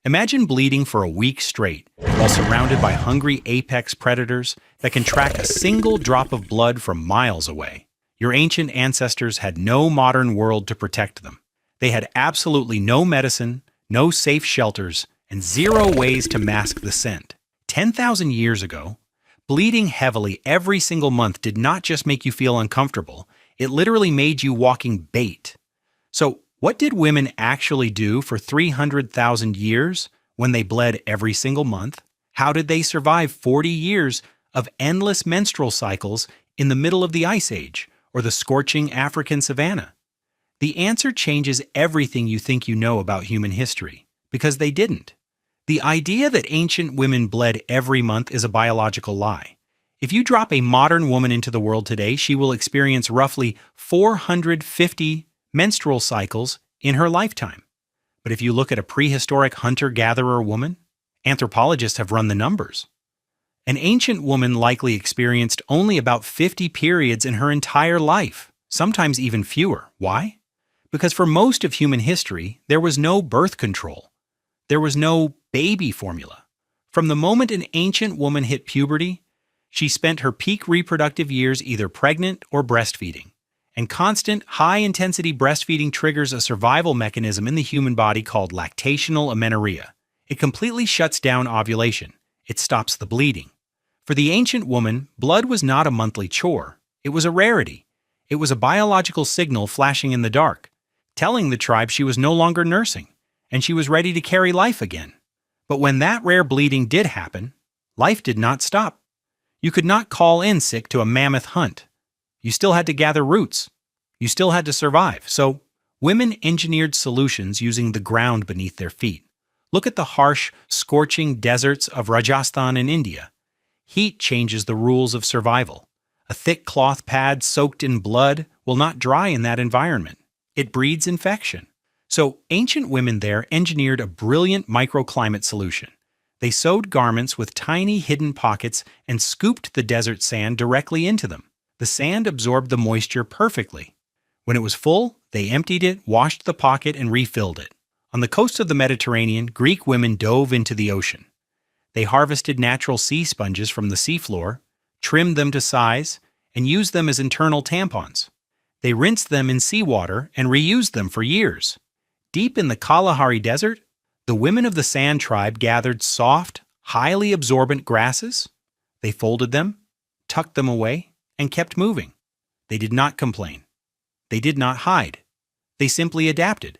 Imagine bleeding for a week straight while surrounded by hungry apex predators that can track a single drop of blood from miles away. Your ancient ancestors had no modern world to protect them. They had absolutely no medicine, no safe shelters, and zero ways to mask the scent. 10,000 years ago, bleeding heavily every single month did not just make you feel uncomfortable, it literally made you walking bait. So, what did women actually do for 300,000 years when they bled every single month? How did they survive 40 years of endless menstrual cycles in the middle of the Ice Age or the scorching African savanna? The answer changes everything you think you know about human history, because they didn't. The idea that ancient women bled every month is a biological lie. If you drop a modern woman into the world today, she will experience roughly 450 menstrual cycles in her lifetime. But if you look at a prehistoric hunter-gatherer woman, anthropologists have run the numbers. An ancient woman likely experienced only about 50 periods in her entire life, sometimes even fewer. Why? Because for most of human history, there was no birth control. There was no baby formula. From the moment an ancient woman hit puberty, she spent her peak reproductive years either pregnant or breastfeeding. And constant, high-intensity breastfeeding triggers a survival mechanism in the human body called lactational amenorrhea. It completely shuts down ovulation. It stops the bleeding. For the ancient woman, blood was not a monthly chore. It was a rarity. It was a biological signal flashing in the dark, telling the tribe she was no longer nursing, and she was ready to carry life again. But when that rare bleeding did happen, life did not stop. You could not call in sick to a mammoth hunt. You still had to gather roots. You still had to survive. So, women engineered solutions using the ground beneath their feet. Look at the harsh, scorching deserts of Rajasthan in India. Heat changes the rules of survival. A thick cloth pad soaked in blood will not dry in that environment. It breeds infection. So, ancient women there engineered a brilliant microclimate solution. They sewed garments with tiny hidden pockets and scooped the desert sand directly into them. The sand absorbed the moisture perfectly. When it was full, they emptied it, washed the pocket, and refilled it. On the coast of the Mediterranean, Greek women dove into the ocean. They harvested natural sea sponges from the seafloor, trimmed them to size, and used them as internal tampons. They rinsed them in seawater and reused them for years. Deep in the Kalahari Desert, the women of the sand tribe gathered soft, highly absorbent grasses. They folded them, tucked them away, and kept moving. They did not complain. They did not hide. They simply adapted.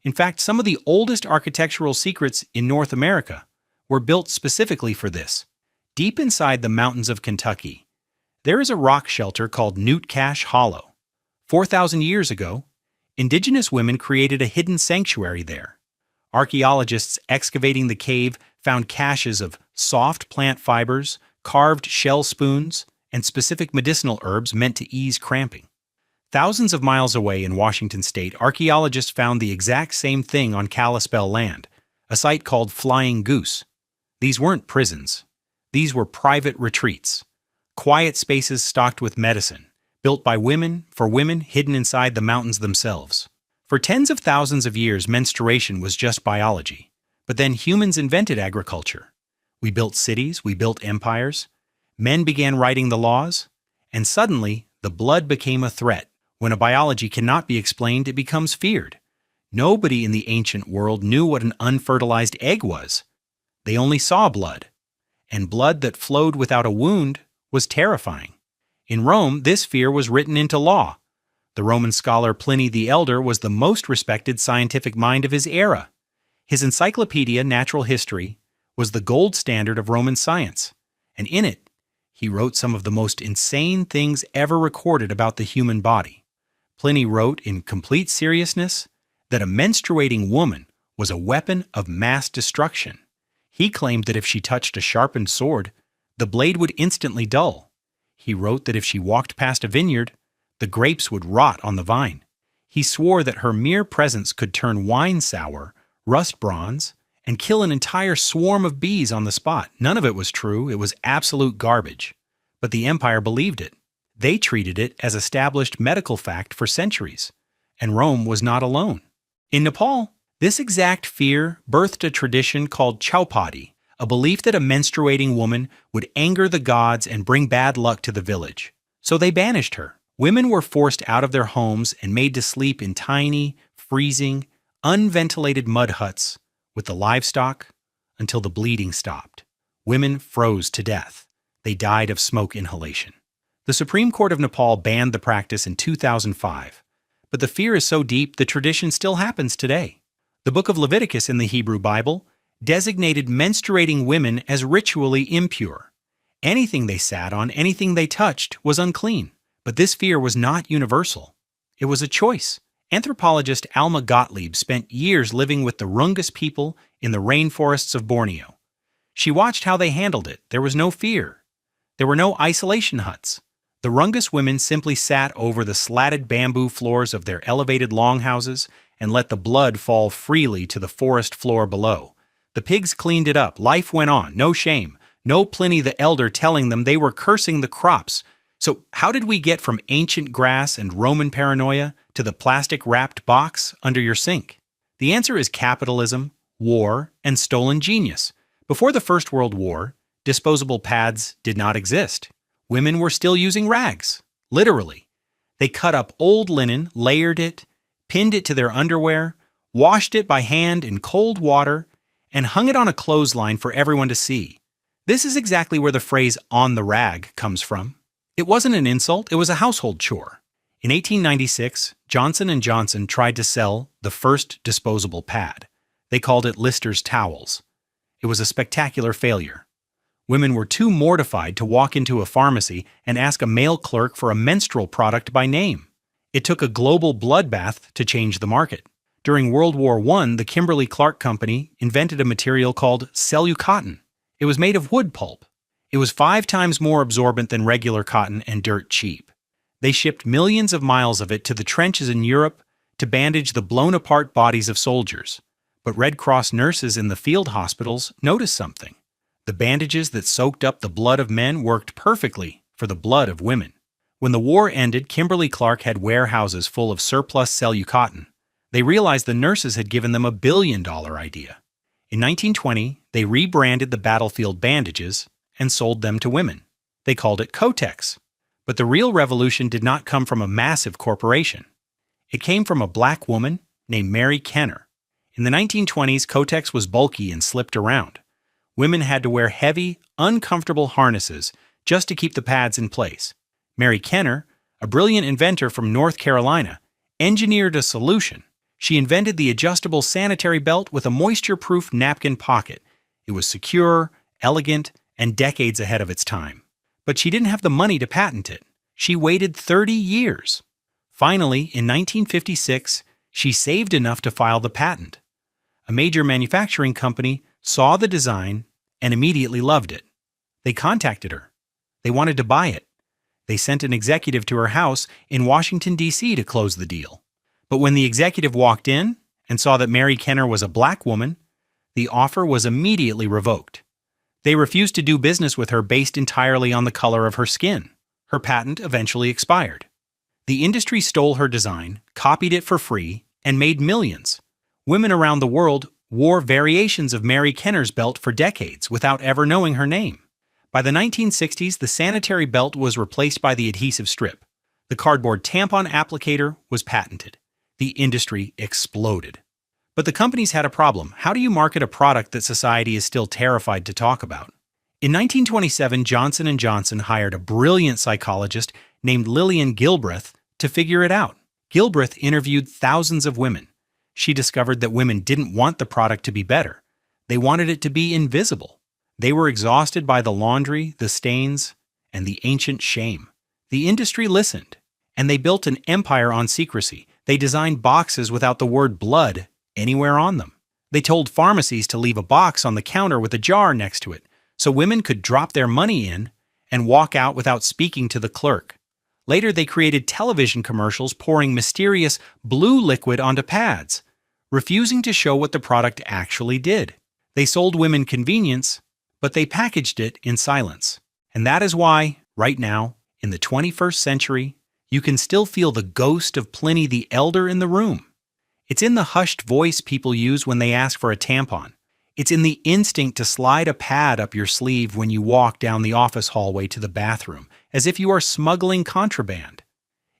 In fact, some of the oldest architectural secrets in North America were built specifically for this. Deep inside the mountains of Kentucky, there is a rock shelter called Newtcache Hollow. 4,000 years ago, indigenous women created a hidden sanctuary there. Archaeologists excavating the cave found caches of soft plant fibers, carved shell spoons, and specific medicinal herbs meant to ease cramping. Thousands of miles away in Washington state, archaeologists found the exact same thing on Kalispell land, a site called Flying Goose. These weren't prisons. These were private retreats, quiet spaces stocked with medicine, built by women, for women, hidden inside the mountains themselves. For tens of thousands of years, menstruation was just biology. But then humans invented agriculture. We built cities, we built empires. Men began writing the laws, and suddenly, the blood became a threat. When a biology cannot be explained, it becomes feared. Nobody in the ancient world knew what an unfertilized egg was. They only saw blood. And blood that flowed without a wound was terrifying. In Rome, this fear was written into law. The Roman scholar Pliny the Elder was the most respected scientific mind of his era. His encyclopedia, Natural History, was the gold standard of Roman science, and in it, he wrote some of the most insane things ever recorded about the human body. Pliny wrote in complete seriousness that a menstruating woman was a weapon of mass destruction. He claimed that if she touched a sharpened sword, the blade would instantly dull. He wrote that if she walked past a vineyard, the grapes would rot on the vine. He swore that her mere presence could turn wine sour, rust bronze, and kill an entire swarm of bees on the spot. None of it was true. It was absolute garbage. But the empire believed it. They treated it as established medical fact for centuries. And Rome was not alone. In Nepal, This exact fear birthed a tradition called chaupadi, a belief that a menstruating woman would anger the gods and bring bad luck to the village. So they banished her. Women were forced out of their homes and made to sleep in tiny, freezing, unventilated mud huts with the livestock until the bleeding stopped. Women froze to death. They died of smoke inhalation. The Supreme Court of Nepal banned the practice in 2005, but the fear is so deep the tradition still happens today. The book of Leviticus in the Hebrew Bible designated menstruating women as ritually impure. Anything they sat on, anything they touched, was unclean. But this fear was not universal. It was a choice. Anthropologist Alma Gottlieb spent years living with the Rungus people in the rainforests of Borneo. She watched how they handled it. There was no fear. There were no isolation huts. The Rungus women simply sat over the slatted bamboo floors of their elevated longhouses and let the blood fall freely to the forest floor below. The pigs cleaned it up. Life went on. No shame. No Pliny the Elder telling them they were cursing the crops. So how did we get from ancient grass and Roman paranoia to the plastic-wrapped box under your sink? The answer is capitalism, war, and stolen genius. Before the First World War, disposable pads did not exist. Women were still using rags, literally. They cut up old linen, layered it, pinned it to their underwear, washed it by hand in cold water, and hung it on a clothesline for everyone to see. This is exactly where the phrase "on the rag" comes from. It wasn't an insult, it was a household chore. In 1896, Johnson & Johnson tried to sell the first disposable pad. They called it Lister's Towels. It was a spectacular failure. Women were too mortified to walk into a pharmacy and ask a male clerk for a menstrual product by name. It took a global bloodbath to change the market. During World War I, the Kimberly-Clark Company invented a material called cellucotton. It was made of wood pulp. It was 5 times more absorbent than regular cotton and dirt cheap. They shipped millions of miles of it to the trenches in Europe to bandage the blown-apart bodies of soldiers. But Red Cross nurses in the field hospitals noticed something. The bandages that soaked up the blood of men worked perfectly for the blood of women. When the war ended, Kimberly-Clark had warehouses full of surplus cellucotton. They realized the nurses had given them a billion-dollar idea. In 1920, they rebranded the battlefield bandages and sold them to women. They called it Kotex. But the real revolution did not come from a massive corporation. It came from a black woman named Mary Kenner. In the 1920s, Kotex was bulky and slipped around. Women had to wear heavy, uncomfortable harnesses just to keep the pads in place. Mary Kenner, a brilliant inventor from North Carolina, engineered a solution. She invented the adjustable sanitary belt with a moisture-proof napkin pocket. It was secure, elegant, and decades ahead of its time. But she didn't have the money to patent it. She waited 30 years. Finally, in 1956, she saved enough to file the patent. A major manufacturing company saw the design and immediately loved it. They contacted her. They wanted to buy it. They sent an executive to her house in Washington, D.C. to close the deal. But when the executive walked in and saw that Mary Kenner was a black woman, the offer was immediately revoked. They refused to do business with her based entirely on the color of her skin. Her patent eventually expired. The industry stole her design, copied it for free, and made millions. Women around the world wore variations of Mary Kenner's belt for decades without ever knowing her name. By the 1960s, the sanitary belt was replaced by the adhesive strip. The cardboard tampon applicator was patented. The industry exploded. But the companies had a problem. How do you market a product that society is still terrified to talk about? In 1927, Johnson & Johnson hired a brilliant psychologist named Lillian Gilbreth to figure it out. Gilbreth interviewed thousands of women. She discovered that women didn't want the product to be better. They wanted it to be invisible. They were exhausted by the laundry, the stains, and the ancient shame. The industry listened, and they built an empire on secrecy. They designed boxes without the word blood anywhere on them. They told pharmacies to leave a box on the counter with a jar next to it, so women could drop their money in and walk out without speaking to the clerk. Later, they created television commercials pouring mysterious blue liquid onto pads, refusing to show what the product actually did. They sold women convenience, but they packaged it in silence. And that is why, right now, in the 21st century, you can still feel the ghost of Pliny the Elder in the room. It's in the hushed voice people use when they ask for a tampon. It's in the instinct to slide a pad up your sleeve when you walk down the office hallway to the bathroom, as if you are smuggling contraband.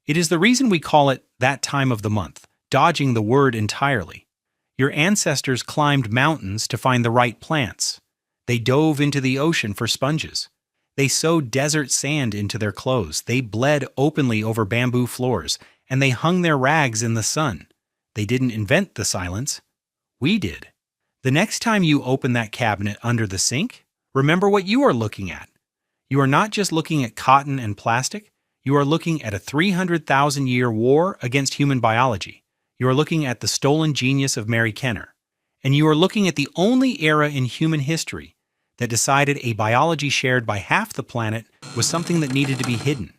It is the reason we call it that time of the month, dodging the word entirely. Your ancestors climbed mountains to find the right plants. They dove into the ocean for sponges. They sewed desert sand into their clothes. They bled openly over bamboo floors, and they hung their rags in the sun. They didn't invent the silence. We did. The next time you open that cabinet under the sink, remember what you are looking at. You are not just looking at cotton and plastic. You are looking at a 300,000-year war against human biology. You are looking at the stolen genius of Mary Kenner. And you are looking at the only era in human history that decided a biology shared by half the planet was something that needed to be hidden.